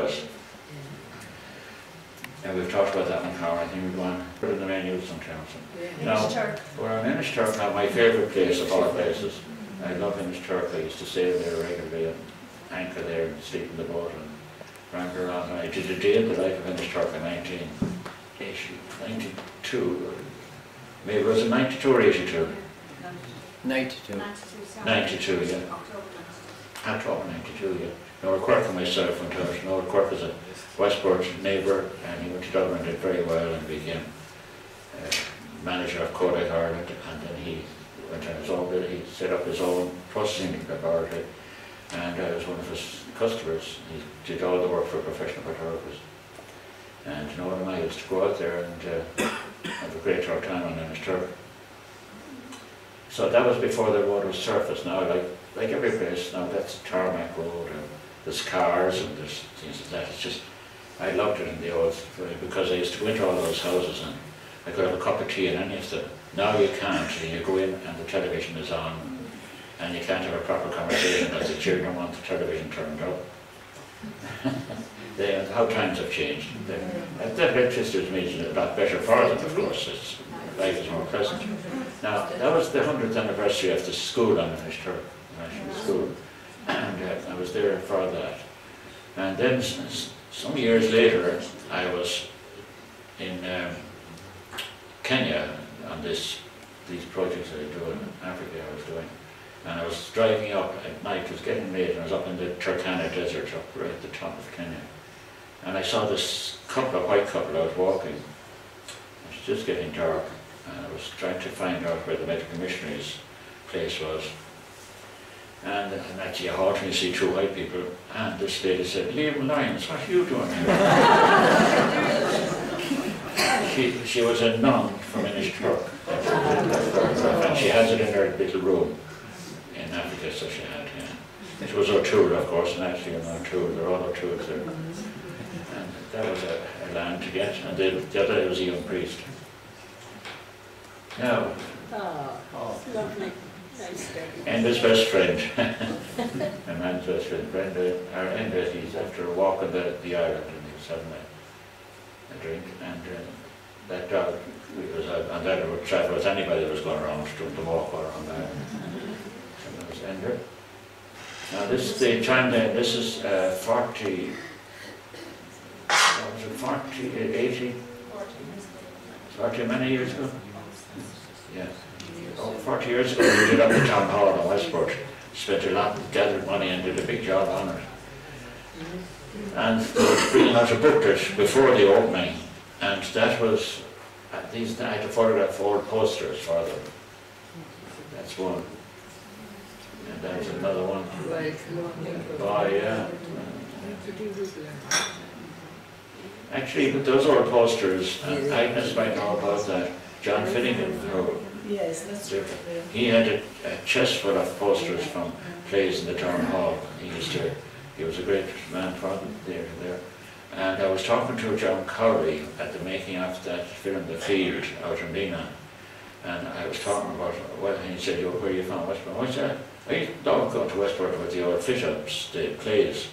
was. And we've talked about that one, Carl. I think we're going to put it in the menu sometimes. Now, we're on Inisturk now, my favourite place of all places. I love Inisturk. I used to sail there regularly and anchor there and sleep in the boat and ramble around. I did a day in the life of Inisturk in 1992. Maybe was it 92 or 82? 92. 92, yeah. October 92, yeah. Now, Quirk and myself went out. Now, Quirk was a Westport neighbour, and he went to Dublin, did very well, and became manager of Kodak Ireland. And then he went on his own, he set up his own processing laboratory, and I was one of his customers. He did all the work for professional photographers. And Noel and I used to go out there and have a great time on Inisturk. So that was before the road was surfaced. Now, like every place, now that's tarmac road, and there's cars and there's things like that. It's just, I loved it in the old, because I used to go into all those houses and I could have a cup of tea in any of them. Now you can't, and you go in and the television is on, and you can't have a proper conversation because the children want the television turned up. How times have changed. That electricity is making it a lot better for them, of course. Life is more pleasant. Now, that was the 100th anniversary of the school on Inisturk, the National School, and I was there for that. And then, some years later, I was in Kenya on these projects that I do in Africa I was doing. And I was driving up at night, it was getting late, and I was up in the Turkana desert, up right at the top of Kenya. And I saw this couple, a white couple, out walking. It was just getting dark, and I was trying to find out where the medical missionary's place was. And actually I halted and see two white people, and this lady said, Lyons, what are you doing here? she was a nun from Inisturk, and she has it in her little room in Africa, so she had, yeah. It was O'Toole, of course, and actually in O'Toole, there are all O'Tooles there. And that was a land to get, and the other was a young priest. Now, lovely. Nice day. Enda's best friend, my man's best friend, Brenda, or Enda, he's after a walk on the island, and he was having a drink, and that dog, on that would travel with anybody that was going around, doing the walk around the island. So that was Enda. Now this, the time then, this is 40, what was it, 40, 80? 40 many years ago? Yeah. 40 years ago we did up the town hall in Westport. Spent a lot, gathered money and did a big job on it. And they were bringing out a booklet before the opening, and that was, I had to photograph 4 posters for them. That's one. And there's another one. Oh yeah. Actually, but those old posters, and Agnes might know about that. John Finnegan, yes, that's true. He had a chest full of posters from plays in the town hall. He was a great man for them there. And I was talking to John Cowley at the making of that film, The Field, out in Lena. And I was talking about, well, and he said, where are you from, Westport? I said, I love going to Westport with the old fit-ups, the plays.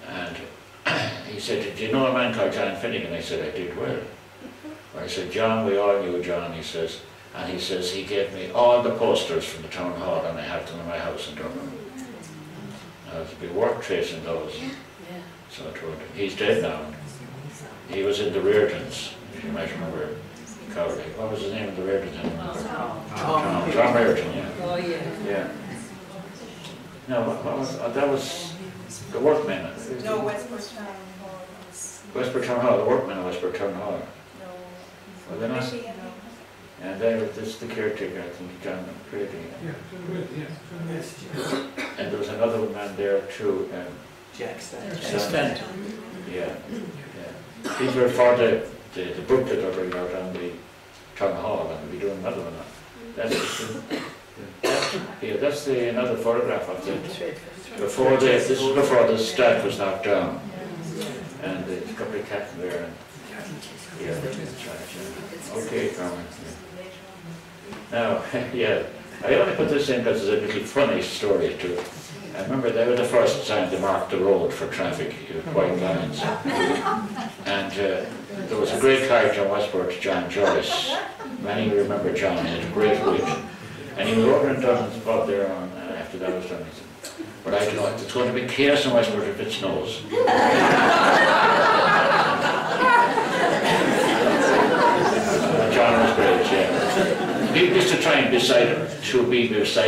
And he said, did you know a man called John Finnegan? I said, I did. Well, I said, John, we all knew John, he says. And he says, he gave me all the posters from the town hall, and I have them in my house in Dublin. Now, it'd be worth tracing those. So I told him. He's dead now. He was in the Reardons, if you might remember. Cowley. What was the name of the Reardons? Tom Reardon, yeah. Oh, yeah. Yeah. No, what was, that was the workmen. No, Westport Town Hall. Westport Town Hall, the workmen of Westport Town Hall. No. Well, they're not. And there was the caretaker, I think, John Brady. And there was another man there too. Jack Stanton. Yeah. These were for the book that they're bringing out on the town hall, and we'll be doing another one. That's another photograph of it. This is before the stack was knocked down, and there's a couple of cats there. And, yeah, that's right. Yeah. Okay, Carmen. Yeah. Now, yeah, I only put this in because there's a little funny story to it. I remember they were the first time they marked the road for traffic, white lines. And there was a great character in Westport, John Joyce. Many remember John, he had a great wit. And he was over and done his pub there on, and after that was done, he said, but I don't know, it's going to be chaos in Westport if it snows. John was great, yeah. He used to try and be beside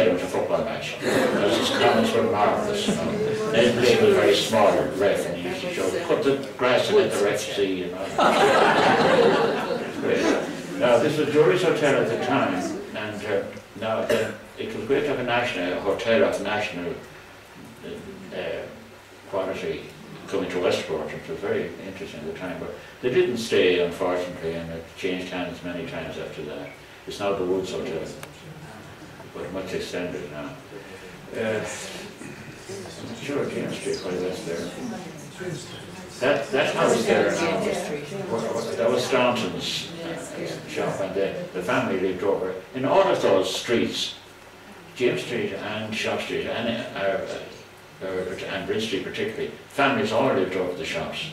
him at a football match, because his comments were marvellous. You know. Ned Blake was very small ref, and he used to show, cut the grass and let the ref see, you know. Great. Now, this was Jury's Hotel at the time, and now it was great to have a hotel of national quality coming to Westport. It was very interesting at the time, but they didn't stay, unfortunately, and it changed hands many times after that. It's now the Woods Hotel, but much extended now. Sure, James Street, why that's there. That house there now, that was Staunton's shop, and the family lived over. In all of those streets, James Street and Shop Street and Bridge Street particularly, families all lived over the shops.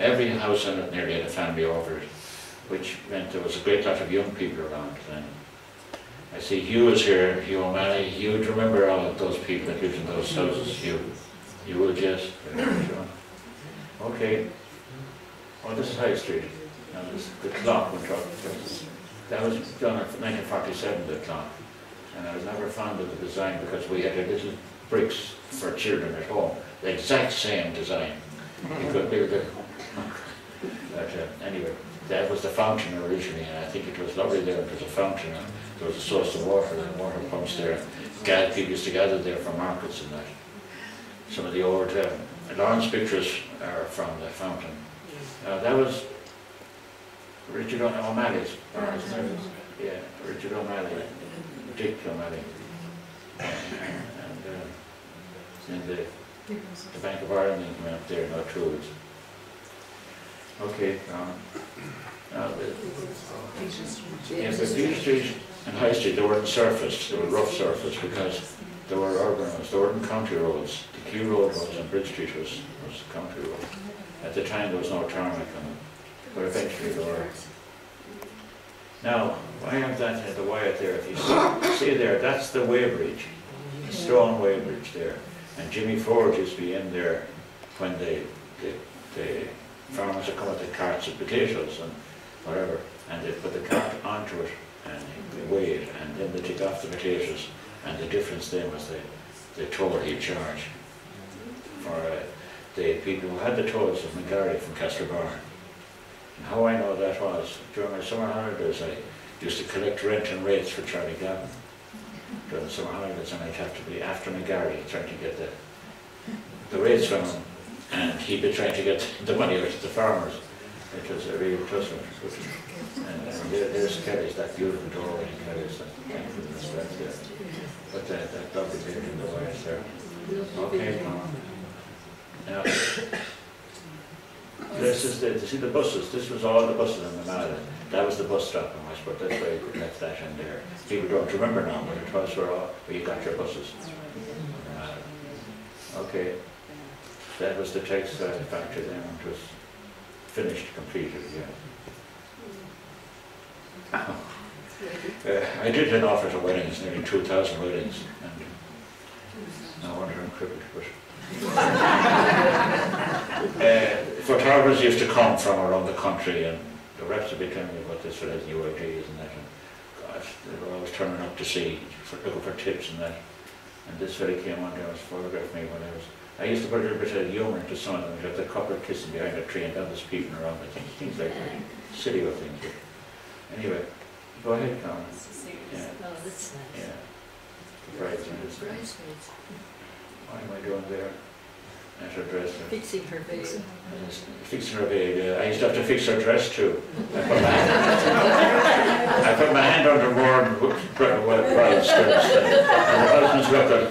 Every house in it nearly had a family over it, which meant there was a great lot of young people around then. I see Hugh is here, Hugh O'Malley. You'd remember all of those people that lived in those houses, Hugh. You would, yes? Okay. Oh, this is High Street. Now the clock went up. That was done in 1947, the clock. And I was never fond of the design because we had a little bricks for children at home. The exact same design. You could build it. But anyway, that was the fountain originally, and I think it was lovely there. There was a fountain, and there was a source of water, and water pumps there. People used to gather there for markets and that. Some of the old Lyons pictures are from the fountain. That was Richard O'Malley's. Yeah, Richard O'Malley, Dick O'Malley. And then the Bank of Ireland went up there, not tours. Okay, yes, but Beale Street and High Street, they weren't surfaced, they were rough surface because they were urban roads, they weren't county roads. The Kew Road was and Bridge Street was county road. At the time there was no tarmac on them, but eventually there were. Now, I have that the Wyatt there, if you see there, that's the weighbridge, the stone weighbridge there. And Jimmy Ford used to be in there when the farmers would come with the carts of potatoes and whatever, and they put the cart onto it and they weigh it, and then they take off the potatoes, and the difference then was the toll he'd charge for the people who had the tolls of McGarry from Castlebar. And how I know that was, during my summer holidays I used to collect rent and rates for Charlie Gavin during the summer holidays, and I'd have to be after McGarry trying to get the rates from him, and he'd be trying to get the money out of the farmers. It was a real tussle. And there's Kelly's, that beautiful doorway in Kelly's, thankfulness right there. But that lovely building in the way there. Okay, now, this is the, see the buses, this was all the buses in the Mala. That was the bus stop in Westport, that's why you left that in there. People don't remember now, but it was where you got your buses. Okay, that was the textile factory then, it was finished, completed, yeah. I did an awful lot of weddings, nearly 2,000 weddings, and no wonder I'm crippled, but photographers used to come from around the country, and the reps would be telling me about this fellow's new ideas and that, and gosh, they were always turning up to see, looking for tips and that. And this fellow came on there and photographed me when I used to put a little bit of humour into some of them, like the couple kissing behind a tree and others peeping around, I think, things like that, silly old things. But anyway, go ahead, Colin. Yeah. Oh, that's nice. Yeah. The bridesmaids. Bridesmaids. What am I doing there? At her dress. Fixing her veil. Fixing her veil, yeah. I used to have to fix her dress too. I put my hand under more bride skirts and the husband's looking.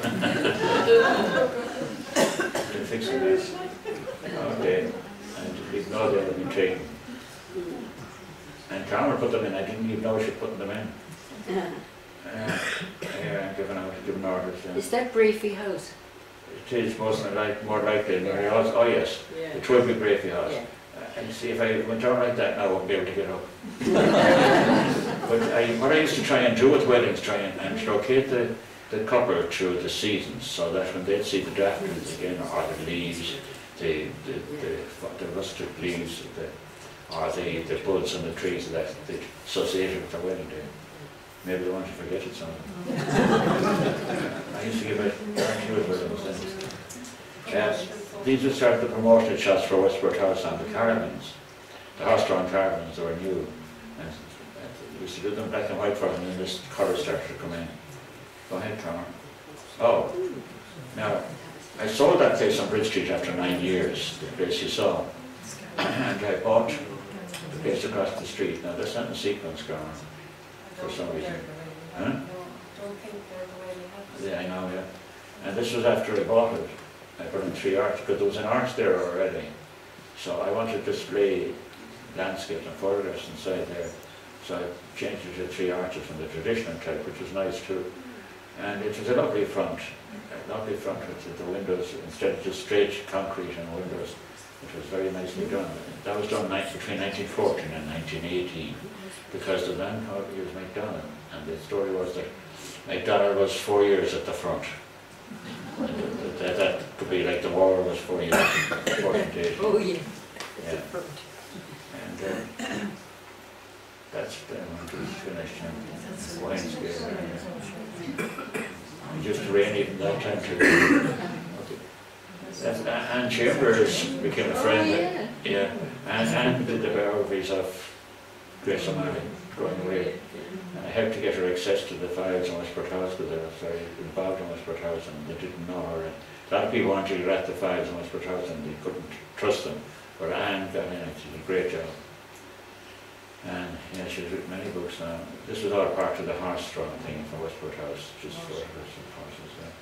Fixing this. Okay. And ignore the other taken. And Carmer put them in. I didn't even know she was putting them in. Yeah, giving orders. Is that Brafey House? It is most more likely in Mary House. Oh yes, Yeah. it will be Gravy House. Yeah. And see, if I went down like that, I wouldn't be able to get up. But what I used to try and do with weddings, try and locate the couple through the seasons, so that when they'd see the daffodils again, or the leaves, the rustic leaves, or the buds on the trees that they associated with their wedding day. Maybe they want to forget it sometime. I used to give it huge weddings. Yes. These were sort of the promotional shots for Westport House and the caravans. The horse-drawn caravans were new. And we used to do them black and white for them, and then this colour started to come in. Go ahead, Connor. Oh, now, I sold that place on Bridge Street after 9 years, the place you saw. And I bought the place across the street. Now, that's not in sequence, Connor, for some reason. Huh? Don't think they're the way they have. Yeah, I know, yeah. And this was after I bought it. I put in 3 arches, because there was an arch there already. So I wanted to display landscapes and photographs inside there. So I changed it to 3 arches from the traditional type, which was nice too. And it was a lovely front with the windows, instead of just straight concrete and windows. It was very nicely done. That was done between 1914 and 1918, because the landlord was MacDonald, and the story was that MacDonald was 4 years at the front. That could be like the war was 4 years, 14 days. Oh, yeah. Yeah. And that's the one to finished in Wednesday. It used to rain even that time too. Anne Chambers became a friend. Yeah. Anne did the biographies of Grace O'Malley going away. And I helped to get her access to the files in Westport House, because I was very involved in Westport House and they didn't know her. A lot of people wanted to read the files in Westport House and they couldn't trust them. But Anne got in it, she did a great job. And yeah, she's written many books now. This was all part of the horse-drawn thing from Westport House, just for some horses there.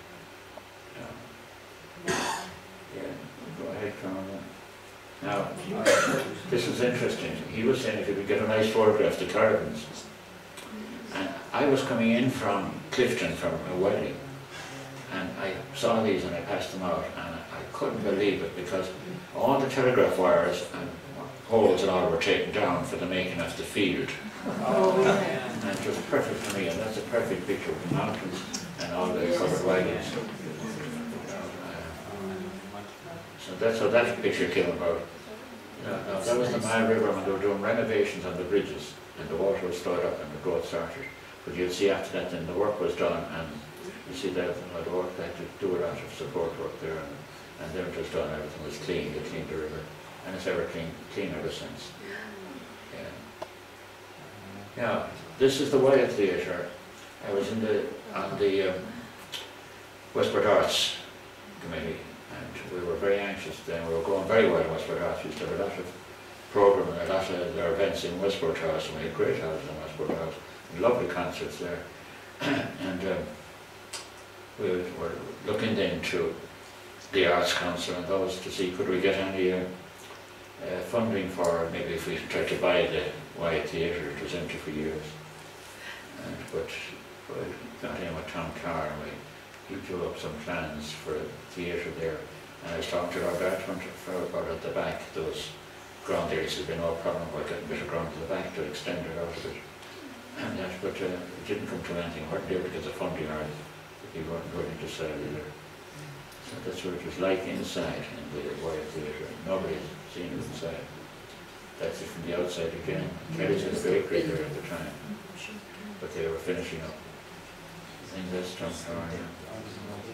Yeah, go ahead, Colin. Now, this was interesting. He was saying if you could get a nice photograph of the caravans. And I was coming in from Clifton from a wedding, and I saw these and I passed them out, and I couldn't believe it, because all the telegraph wires and poles and all were taken down for the making of the field. Oh, yeah. And it was perfect for me, and that's a perfect picture of the mountains and all the covered wagons. So that's how that picture came about. Now, that was the Mile River when they were doing renovations on the bridges, and the water was stored up and the growth started. But you'd see after that then the work was done, and you see that the work, they had to do a lot of support work there, and then it was done, everything was clean, they cleaned the river. And it's ever clean ever since. Yeah. Now, this is the Wyatt Theatre. I was on the Westport Arts Committee, and we were very anxious then. We were going very well in Westport Arts. We used to have a lot of programming, a lot of their events in Westport House, and we had great houses in Westport House, and lovely concerts there. And we were looking then to the Arts Council and those to see could we get any funding for, maybe if we tried to buy the Wyatt Theatre. It was empty for years. But we got in with Tom Carr, and he drew up some plans for a theatre there. And I was talking to Lord Dartmouth about at the back, those ground there. He said, "There'd be no problem about getting a bit of ground to the back to extend it out a bit." And that, but it didn't come to anything. We weren't able to get the funding, or he weren't willing to sell either. So that's what it was like inside in the Wyatt Theatre. Nobody had seen it inside. That's it from the outside again. Kelly's had a bakery there at the time, but they were finishing up. I think that's Tom Carr.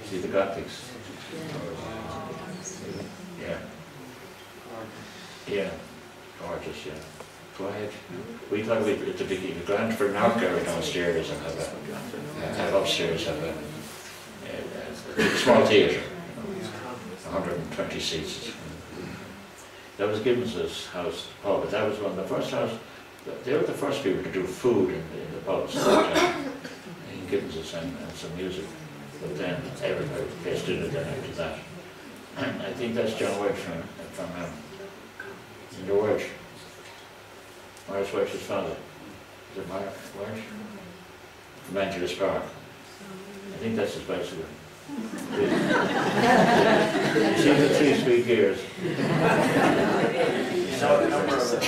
See the Gothics? Yeah. Yeah. Gorgeous, yeah. Go ahead. We thought it's a big grand for an art gallery downstairs and have upstairs have a small theatre. 120 seats. That was Gibbons's house, pub, but that was one of the first houses. They were the first people to do food in the pubs at that time. In Gibbons's and some music. But then everybody did it then after that. And I think that's John Welch from the Welch. Morris Welch's father. Is it Mark Welch? From Angeles Park. I think that's his bicycle. See the 3 speed gears. You know the number of it.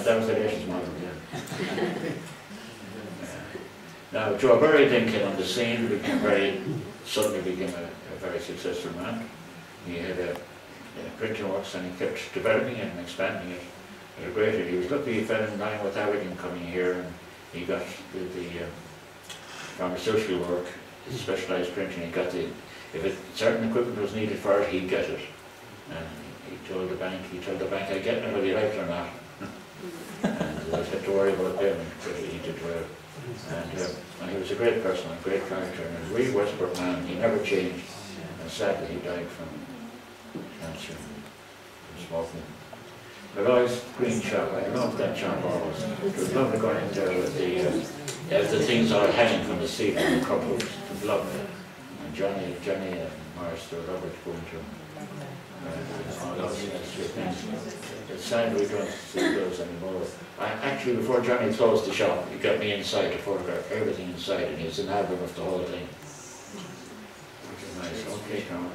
That was the latest model, yeah. Now, Joe Burry then came on the scene, suddenly became a very successful man. He had a printing works and he kept developing it and expanding it at a great rate. He was lucky he fell in line with everything coming here, and he got the pharmaceutical work, specialised printing. He got if certain equipment was needed for it, he'd get it. And he told the bank, I get it whether you like it or not. And I had to worry about them, but he did well. And he was a great person, a great character, and a real Westport man. He never changed, and sadly he died from cancer and smoking. But always green shop, I loved that shop always. It was lovely going in there with the things all hanging from the ceiling, the couples, it was lovely. And Johnny and Morris, they were lovely to go into. All those extra things. It's sad we don't see those anymore. Actually, before Johnny closed the shop, he got me inside to photograph everything inside, and he's an album of the whole thing. Which is nice. Okay, Carmen.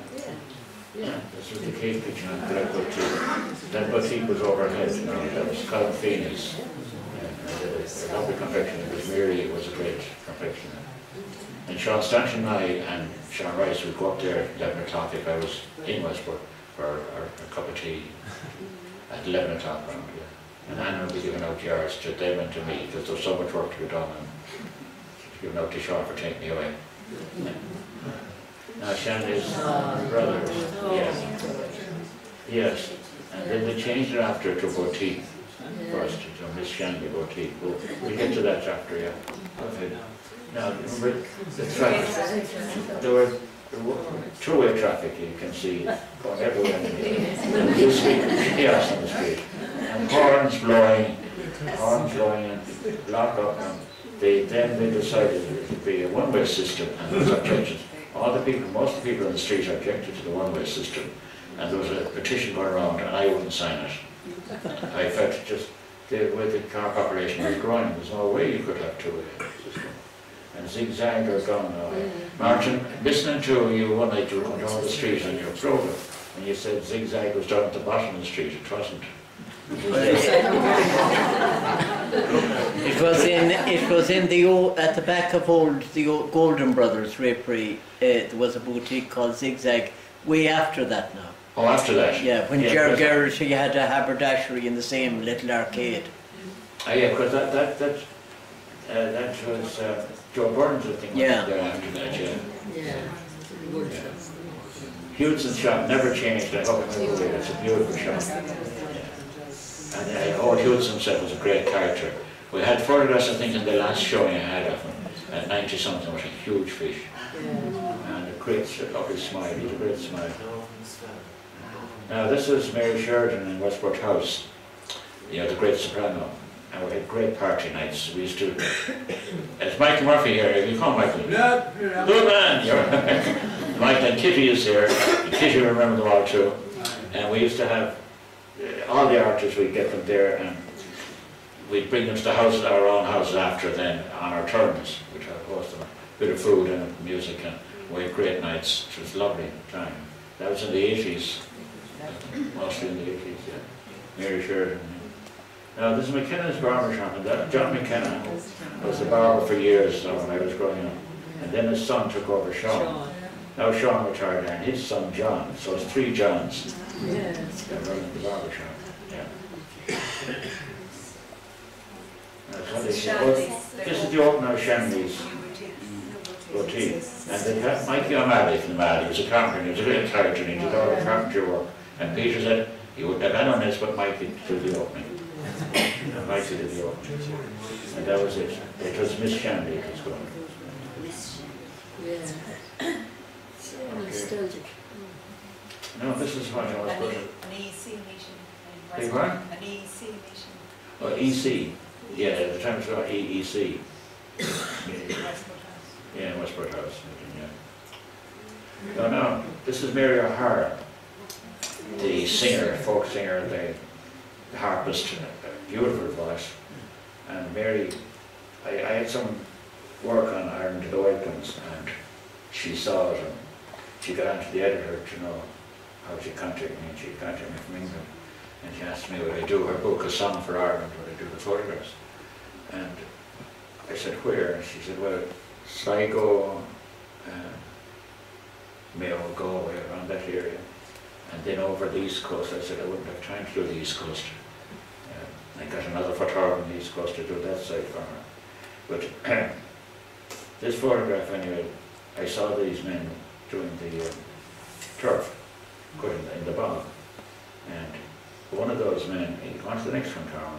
Yeah, this was the cave kitchen on Black Boutique. That boutique was overhead, you know, that was Colin Feeney's. A lovely confection. It was Mary, it was a great confection. And Sean Stanton and I and Sean Rice would go up there at 11 o'clock if I was in Westport for a cup of tea at 11 o'clock around here. And Anna would be giving out yards to them and to me because there was so much work to be done, and giving out to Sean for taking me away. Now Shanley's brothers, yes. Yes. And then they changed it after to boutique first, to Miss Shanley boutique. We'll get to that after, yeah. Okay. Now, remember the traffic. There were two-way traffic, you can see, going everywhere in the this week, chaos on the street. And horns blowing and lock up. And then they decided it would be a one-way system, and there was objections. Most of the people in the street objected to the one-way system, and there was a petition going around, and I wouldn't sign it. I felt just the way the car population was growing, there was no way you could have two-way system. And zigzag are gone now. Martin, listening to you one night, you were going down the street on your program, and you said zigzag was down at the bottom of the street. It wasn't. It was in the at the back of the Golden Brothers drapery. There was a boutique called Zigzag. Way after that now. Oh, after that. Yeah, when Ger Gerrity had a haberdashery in the same little arcade. Yeah, because that was Joe Burns, I think. Yeah. There after that, yeah. Hudson's shop never changed. I hope it never will. It's a beautiful shop. And old Hudson said was a great character. We had photographs, I think, in the last showing I had of him at 90-something, was a huge fish. And a great, lovely smile. He had a great smile. Now, this is Mary Sheridan in Westport House, the great soprano. And we had great party nights. We used to. It's Michael Murphy here. Have you come, Michael? Yeah. Good man. Michael and Kitty is here. Kitty will remember them all too. And we used to have all the artists. We'd get them there, and we'd bring them to our own houses after. Then on our turns, we'd host them a bit of food and music, and we had great nights. It was a lovely time. That was in the 80s, mostly in the 80s. Yeah, Mary Sheridan. Now, this is McKenna's barber shop, and John McKenna was the barber for years when I was growing up. And then his son took over, Sean. Now Sean retired, and his son John. So it's 3 Johns. Yes. They're running the barber shop. Yeah. This is the opener of Shanley's boutique. And they had Mikey O'Malley from the Malley. He was a carpenter, he was a great character, and he did all the carpentry work. And Peter said he wouldn't have anyone else but Mikey to do the opening. And Mikey did the opening. And that was it. It was Miss Shanley it was going. Yeah. So nostalgic. No, this is what I was An putting. EC meeting. Big what? An EC meeting. Oh, EC. Yeah, at the time it was called EEC. Yeah, in Westport House. Yeah. No, this is Mary O'Hara, the singer, folk singer, the harpist, beautiful voice. And Mary, I had some work on Ireland to the Wycombes, and she saw it, and she got on to the editor to know how she contacted me, and she contacted me from England, and she asked me would I do her book, A Song for Ireland, would I do the photographs. And I said, where? And she said, well, Sligo, Mayo, Galway, around that area. And then over the East Coast. I said I wouldn't have time to do the East Coast. I got another photographer on the East Coast to do that side for her. But this photograph anyway, I saw these men doing the turf, going in the bog. And one of those men, he wants the next one, Carol.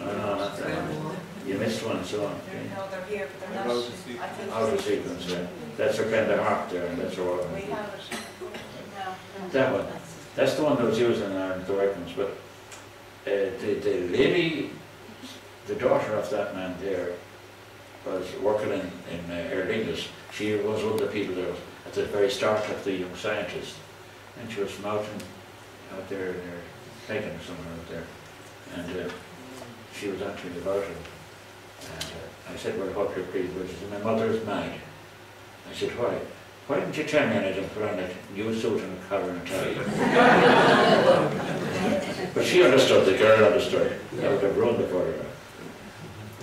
Oh, no, not that one. You missed one, so on. No, they're here, but they're not. I think Out of sequence, yeah. That's her kind of heart there, and that's her organ. we have it. No. That one. That's the one that was used in Ireland, the Wycombes. But the lady, the daughter of that man there, was working in Aer Lingus. She was one of the people that was at the very start of the Young Scientist. And she was from out there near Clayton or somewhere out there. And she was asking me about it. And I said, well, I hope you're pleased with it. She said, my mother is mad. I said, why? Why didn't you tell me I didn't put on a new suit and a collar and tie? But she understood, the girl understood. I would have ruined the photograph.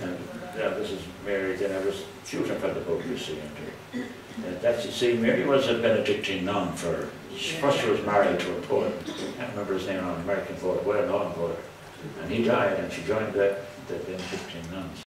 And yeah, this is Mary, then I was shooting for the book, you see. And that's, you see, Mary was a Benedictine nun for, first she was married to a poet, I can't remember his name, an American poet, well-known poet. And he died, and she joined the Benedictine nuns.